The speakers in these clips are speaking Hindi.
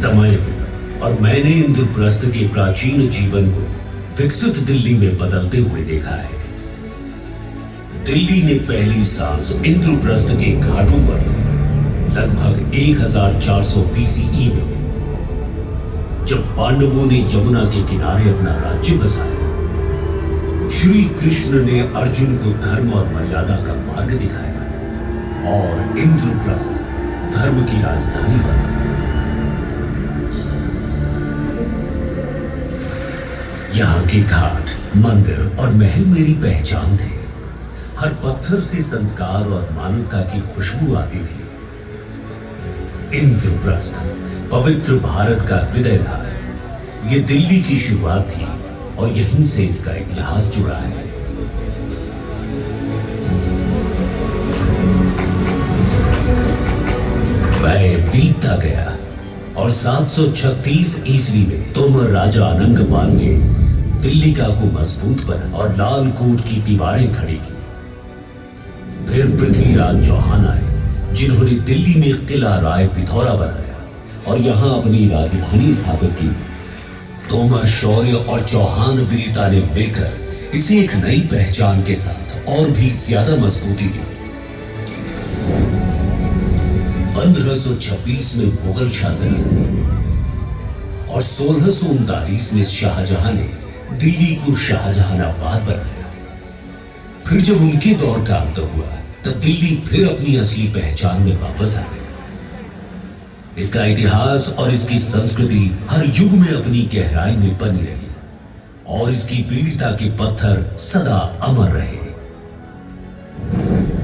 समय और मैंने इंद्रप्रस्थ के प्राचीन जीवन को विकसित दिल्ली में बदलते हुए देखा है। दिल्ली ने पहली सांस इंद्रप्रस्थ के घाटों पर लगभग 1400 BCE में, जब पांडवों ने यमुना के किनारे अपना राज्य बसाया। श्री कृष्ण ने अर्जुन को धर्म और मर्यादा का मार्ग दिखाया और इंद्रप्रस्थ धर्म की राजधानी बना। यहाँ के घाट, मंदिर और महल मेरी पहचान थे। हर पत्थर से संस्कार और मानवता की खुशबू आती थी। इंद्रप्रस्थ पवित्र भारत का हृदय था। यह दिल्ली की शुरुआत थी और यहीं से इसका इतिहास जुड़ा है। मैं बीतता गया और 736 ईस्वी में तोमर राजा अनंगपाल ने दिल्ली का को मजबूत बना और लाल कोट की दीवारें खड़ी की। फिर पृथ्वीराज चौहान आए, जिन्होंने दिल्ली में किला राय पिथौरा बनाया और यहां अपनी राजधानी स्थापित की। तोमर शौर्य और चौहान वीरता ने मिलकर इसे एक नई पहचान के साथ और भी ज्यादा मजबूती दी। 1526 में मुगल शासन आया और 1639 में शाहजहां ने दिल्ली को शाहजहानाबाद बनाया। फिर जब उनके दौर का अंत हुआ, तब दिल्ली फिर अपनी असली पहचान में वापस आ गया। इसका इतिहास और इसकी संस्कृति हर युग में अपनी गहराई में बनी रही और इसकी वीरता के पत्थर सदा अमर रहे।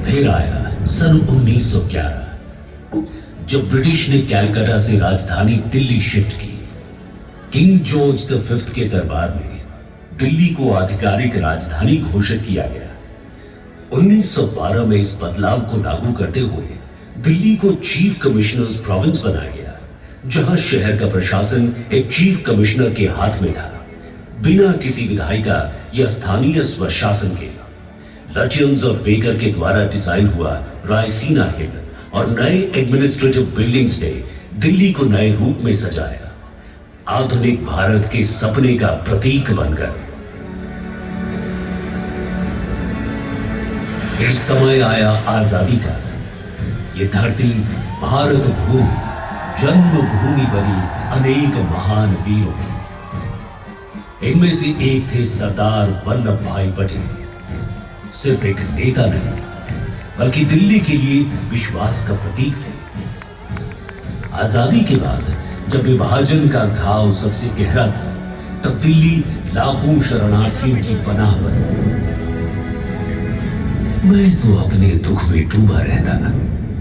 फिर आया सन 1911, जब ब्रिटिश ने कलकत्ता से राजधानी दिल्ली शिफ्ट की। किंग जॉर्ज V के दरबार में दिल्ली को आधिकारिक राजधानी घोषित किया गया। 1912 में इस बदलाव को लागू करते हुए दिल्ली को चीफ कमिश्नर्स प्रोविंस बनाया गया, जहां शहर का प्रशासन एक चीफ कमिश्नर के हाथ में था, बिना किसी विधायिका या स्थानीय स्वशासन के। लटियंस और बेकर के द्वारा डिजाइन हुआ रायसीना हिल और नए एडमिनिस्ट्रेटिव बिल्डिंग्स ने दिल्ली को नए रूप में सजाया, आधुनिक भारत के सपने का प्रतीक बनकर। फिर समय आया आजादी का। ये धरती भारत भूमि, जन्मभूमि बनी अनेक महान वीरों की। इनमें से एक थे सरदार वल्लभ भाई पटेल। सिर्फ एक नेता नहीं, बल्कि दिल्ली के लिए विश्वास का प्रतीक थे। आजादी के बाद जब विभाजन का घाव सबसे गहरा था, तब दिल्ली लाखों शरणार्थियों की पनाह बनी। मैं तो अपने दुख में डूबा रहता,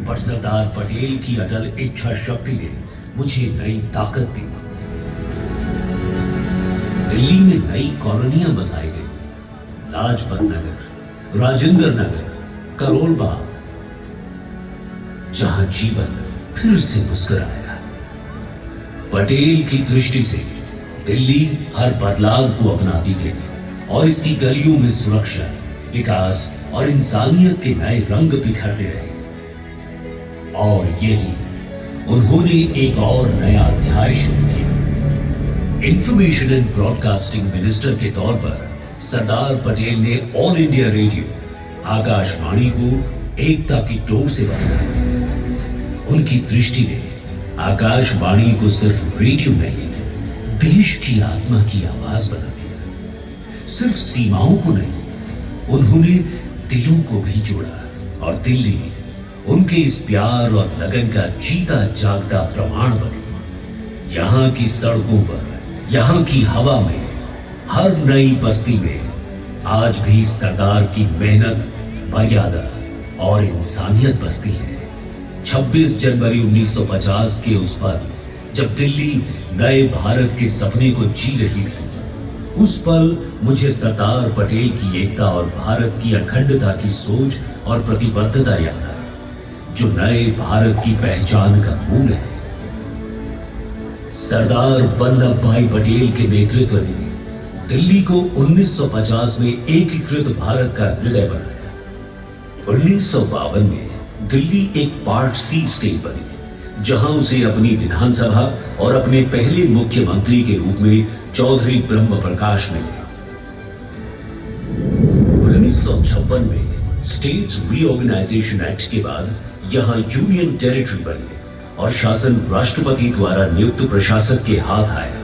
पर सरदार पटेल की अटल इच्छा शक्ति ने मुझे नई ताकत दी। दिल्ली में नई कॉलोनियां बसाई गई, लाजपत नगर, राजेंद्र नगर, करोल बाग, जहां जीवन फिर से मुस्कुराया। पटेल की दृष्टि से दिल्ली हर बदलाव को अपनाती गई और इसकी गलियों में सुरक्षा, विकास और इंसानियत के नए रंग बिखरते रहे। और यही उन्होंने एक और नया अध्याय शुरू किया। इंफॉर्मेशन एंड ब्रॉडकास्टिंग मिनिस्टर के तौर पर सरदार पटेल ने ऑल इंडिया रेडियो आकाशवाणी को एकता की डोर से बांधा। उनकी दृष्टि ने आकाशवाणी को सिर्फ रेडियो नहीं, देश की आत्मा की आवाज बना दिया। सिर्फ सीमाओं को नहीं, उन्होंने दिलों को भी जोड़ा और दिल्ली उनके इस प्यार और लगन का जीता जागता प्रमाण बनी। यहाँ की सड़कों पर, यहाँ की हवा में, हर नई बस्ती में आज भी सरदार की मेहनत, मर्यादा और इंसानियत बसती है। 26 जनवरी 1950 के उस पल जब दिल्ली नए भारत के सपने को जी रही थी, उस पल मुझे सरदार पटेल की एकता और भारत की अखंडता की सोच और प्रतिबद्धता याद आई, जो नए भारत की पहचान का मूल है। सरदार वल्लभ भाई पटेल के नेतृत्व ने दिल्ली को 1950 में एकीकृत भारत का हृदय बनाया। 1952 में दिल्ली एक पार्ट सी स्टेट बनी, जहां उसे अपनी विधानसभा और अपने पहले मुख्यमंत्री के रूप में चौधरी ब्रह्म प्रकाश मिले। 1956 में स्टेट्स रीऑर्गेनाइजेशन एक्ट के बाद यहां यूनियन टेरिटरी बनी और शासन राष्ट्रपति द्वारा नियुक्त प्रशासक के हाथ आया।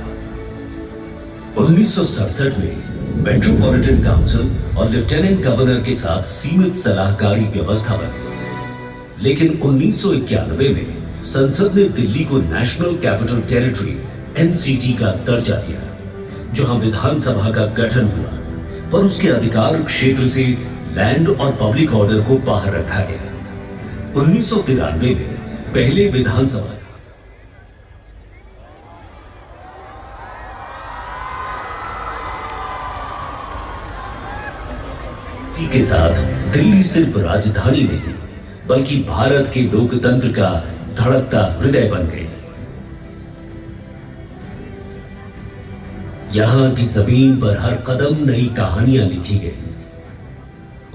1967 में मेट्रोपॉलिटन काउंसिल और लेफ्टिनेंट गवर्नर के साथ सीमित सलाहकारी व्यवस्था बनी, लेकिन 1991 में संसद ने दिल्ली को नेशनल कैपिटल टेरिटरी एनसीटी का दर्जा दिया, जहां विधानसभा का गठन हुआ, पर उसके अधिकार क्षेत्र से लैंड और पब्लिक ऑर्डर को बाहर रखा गया। 1993 में पहले विधानसभा इसी के साथ दिल्ली सिर्फ राजधानी नहीं बल्कि भारत के लोकतंत्र का धड़कता हृदय बन गई। यहां की जमीन पर हर कदम नई कहानियां लिखी गई।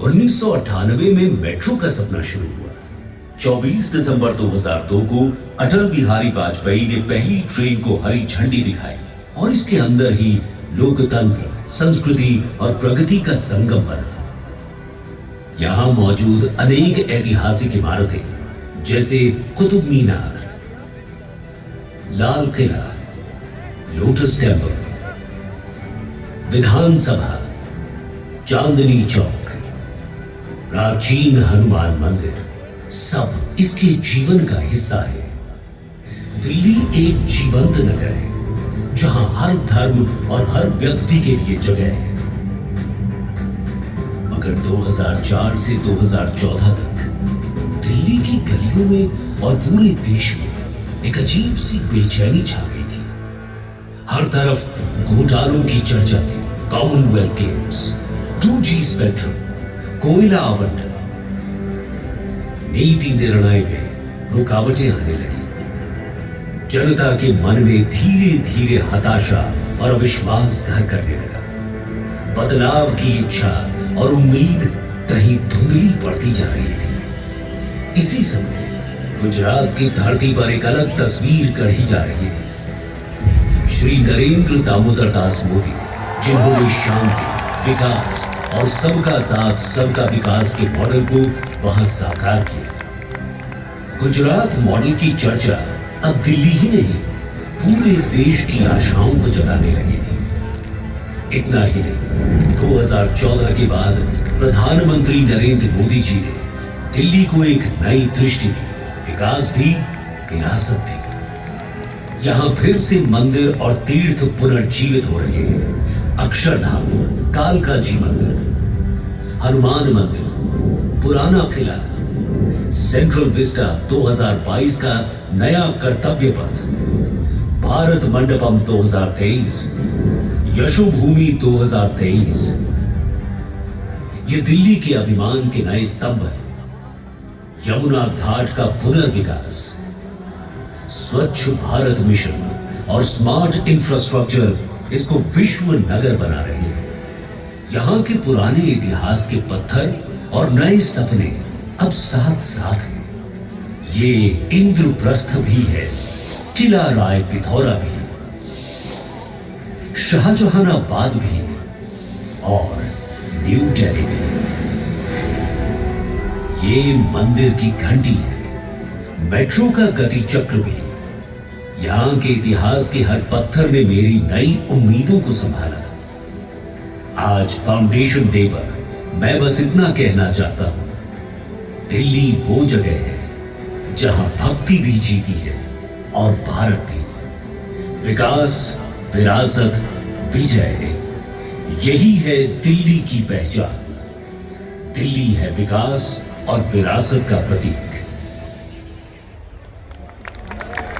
1998 में मेट्रो का सपना शुरू हुआ। 24 दिसंबर 2002 को अटल बिहारी वाजपेयी ने पहली ट्रेन को हरी झंडी दिखाई और इसके अंदर ही लोकतंत्र, संस्कृति और प्रगति का संगम बना। यहां मौजूद अनेक ऐतिहासिक इमारतें जैसे कुतुब मीनार, लाल किला, लोटस टेम्पल, विधानसभा, चांदनी चौक, प्राचीन हनुमान मंदिर, सब इसके जीवन का हिस्सा है। दिल्ली एक जीवंत नगर है जहां हर धर्म और हर व्यक्ति के लिए जगह है। मगर 2004 से 2014 तक दिल्ली की गलियों में और पूरे देश में एक अजीब सी बेचैनी छा गई थी। हर तरफ घोटालों की चर्चा थी। कॉमनवेल्थ गेम्स, 2G स्पेक्ट्रम, कोयला आवंटन, नीति निर्णय में रुकावटें आने लगी। जनता के मन में धीरे धीरे हताशा और अविश्वास घर करने लगा। बदलाव की इच्छा और उम्मीद कहीं धुंधली पड़ती जा रही थी। इसी समय गुजरात की धरती पर एक अलग तस्वीर गढ़ी जा रही थी। श्री नरेंद्र दामोदर दास मोदी, जिन्होंने शांति, विकास और सबका साथ सबका विकास के मॉडल को वहां साकार किया। गुजरात मॉडल की चर्चा अब दिल्ली ही नहीं पूरे देश की आशाओं को जगाने लगी थी। इतना ही नहीं, 2014 के बाद प्रधानमंत्री नरेंद्र मोदी जी ने दिल्ली को एक नई दृष्टि दी। विकास भी, विरासत भी। यहां फिर से मंदिर और तीर्थ पुनर्जीवित हो रहे हैं। अक्षरधाम, कालका जी मंदिर, हनुमान मंदिर, पुराना किला, सेंट्रल विस्टा 2022 का नया कर्तव्य पथ, भारत मंडपम 2023, यशोभूमि 2023। ये दिल्ली के अभिमान के नए स्तंभ हैं। यमुना घाट का पुनर्विकास, स्वच्छ भारत मिशन और स्मार्ट इंफ्रास्ट्रक्चर इसको विश्व नगर बना रहे हैं। यहां के पुराने इतिहास के पत्थर और नए सपने अब साथ साथ हैं। ये इंद्रप्रस्थ भी है, किला राय पिथौरा भी, शाहजहानाबाद भी और न्यू दिल्ली भी। ये मंदिर की घंटी है, मेट्रो का गति चक्र भी। यहां के इतिहास के हर पत्थर ने मेरी नई उम्मीदों को संभाला। आज फाउंडेशन डे पर मैं बस इतना कहना चाहता हूं, दिल्ली वो जगह है जहां भक्ति भी जीती है और भारत भी। विकास, विरासत, विजय, यही है दिल्ली की पहचान। दिल्ली है विकास और विरासत का प्रतीक।